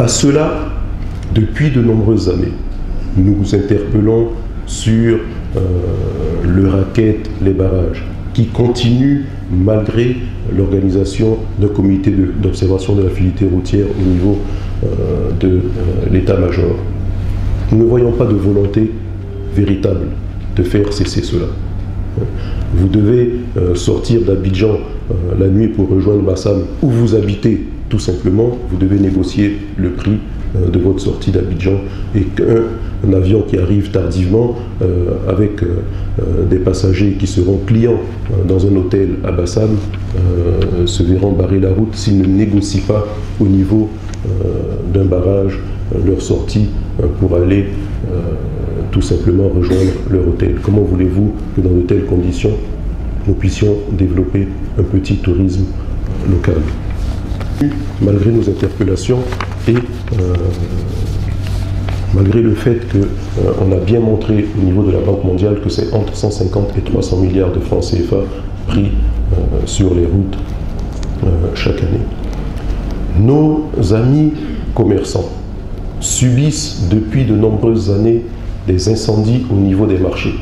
À cela, depuis de nombreuses années, nous vous interpellons sur le racket, les barrages, qui continuent malgré l'organisation d'un comité d'observation de la fluidité routière au niveau de l'état-major. Nous ne voyons pas de volonté véritable de faire cesser cela. Vous devez sortir d'Abidjan la nuit pour rejoindre Bassam où vous habitez tout simplement. Vous devez négocier le prix de votre sortie d'Abidjan et qu'un avion qui arrive tardivement avec des passagers qui seront clients dans un hôtel à Bassam se verront barrer la route s'ils ne négocient pas au niveau d'un barrage leur sortie pour aller tout simplement rejoindre leur hôtel. Comment voulez-vous que dans de telles conditions nous puissions développer un petit tourisme local? Malgré nos interpellations et malgré le fait qu'on a bien montré au niveau de la Banque mondiale que c'est entre 150 et 300 milliards de francs CFA pris sur les routes chaque année. Nos amis commerçants subissent depuis de nombreuses années des incendies au niveau des marchés.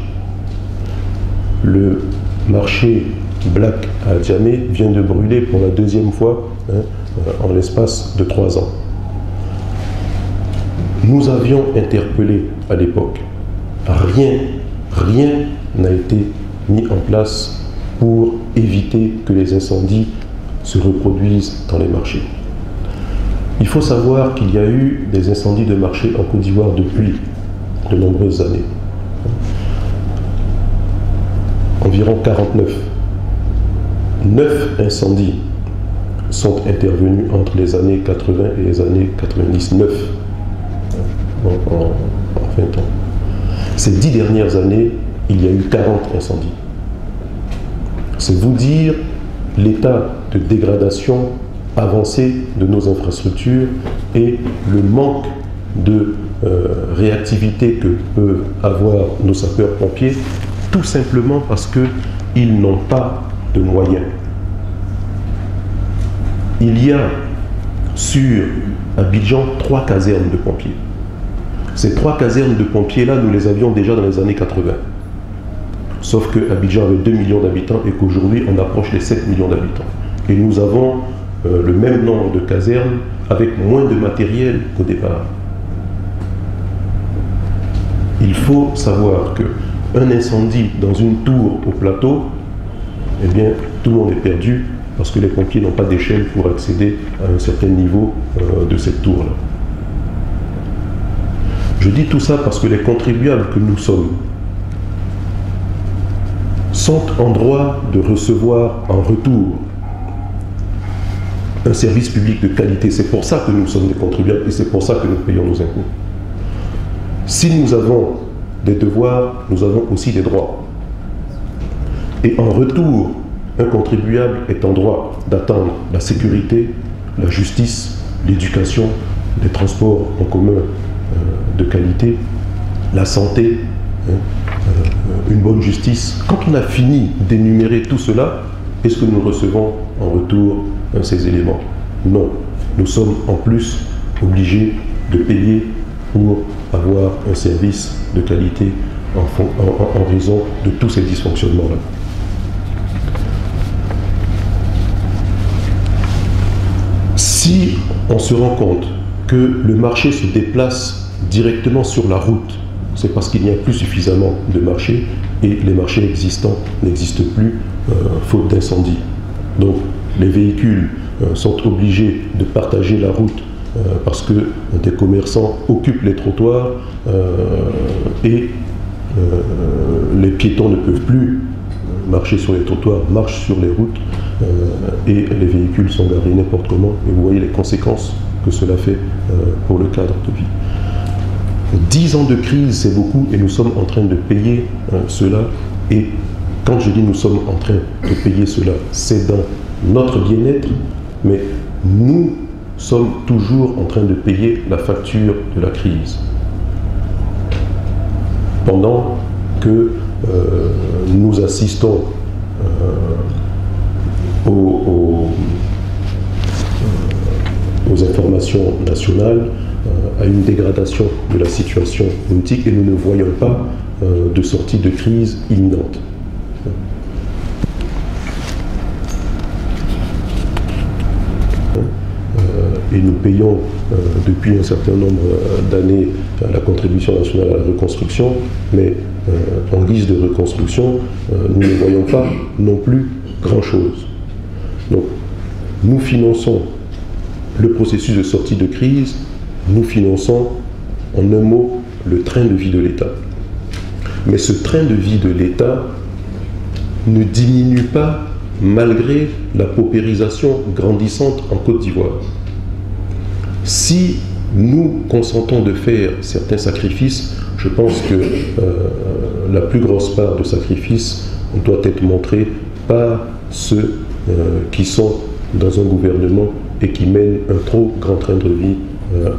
Le marché Black à Djamé vient de brûler pour la deuxième fois en l'espace de 3 ans. Nous avions interpellé à l'époque. Rien n'a été mis en place pour éviter que les incendies se reproduisent dans les marchés. Il faut savoir qu'il y a eu des incendies de marché en Côte d'Ivoire depuis de nombreuses années. Environ 49. 9 incendies sont intervenus entre les années 80 et les années 99. En 20 ans. Ces 10 dernières années, il y a eu 40 incendies. C'est vous dire l'état de dégradation avancé de nos infrastructures et le manque de réactivité que peuvent avoir nos sapeurs-pompiers, tout simplement parce qu'ils n'ont pas de moyens. Il y a sur Abidjan 3 casernes de pompiers. Ces 3 casernes de pompiers-là, nous les avions déjà dans les années 80. Sauf que Abidjan avait 2 millions d'habitants et qu'aujourd'hui, on approche les 7 millions d'habitants. Et nous avons le même nombre de casernes avec moins de matériel qu'au départ. Il faut savoir qu'un incendie dans une tour au plateau, eh bien, tout le monde est perdu parce que les pompiers n'ont pas d'échelle pour accéder à un certain niveau de cette tour-là. Je dis tout ça parce que les contribuables que nous sommes sont en droit de recevoir en retour un service public de qualité. C'est pour ça que nous sommes des contribuables et c'est pour ça que nous payons nos impôts. Si nous avons des devoirs, nous avons aussi des droits. Et en retour, un contribuable est en droit d'attendre la sécurité, la justice, l'éducation, les transports en commun de qualité, la santé, une bonne justice. Quand on a fini d'énumérer tout cela, est-ce que nous recevons en retour ces éléments? Non. Nous sommes en plus obligés de payer pour avoir un service de qualité en raison de tous ces dysfonctionnements-là. Si on se rend compte que le marché se déplace directement sur la route, c'est parce qu'il n'y a plus suffisamment de marchés et les marchés existants n'existent plus faute d'incendie. Donc les véhicules sont obligés de partager la route parce que des commerçants occupent les trottoirs et les piétons ne peuvent plus marcher sur les trottoirs, marchent sur les routes et les véhicules sont garés n'importe comment. Et vous voyez les conséquences que cela fait pour le cadre de vie. 10 ans de crise, c'est beaucoup et nous sommes en train de payer cela. Et quand je dis nous sommes en train de payer cela, c'est dans notre bien-être, mais nous sommes toujours en train de payer la facture de la crise. Pendant que nous assistons aux aux informations nationales, à une dégradation de la situation politique, et nous ne voyons pas de sortie de crise imminente. Et nous payons depuis un certain nombre d'années la contribution nationale à la reconstruction, mais en guise de reconstruction, nous ne voyons pas non plus grand-chose. Donc, nous finançons le processus de sortie de crise, nous finançons, en un mot, le train de vie de l'État. Mais ce train de vie de l'État ne diminue pas malgré la paupérisation grandissante en Côte d'Ivoire. Si nous consentons de faire certains sacrifices, je pense que la plus grosse part de sacrifices doit être montrée par ceux qui sont dans un gouvernement et qui mènent un trop grand train de vie.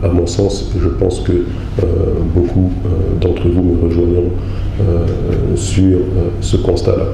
À mon sens, je pense que beaucoup d'entre vous me rejoindront sur ce constat-là.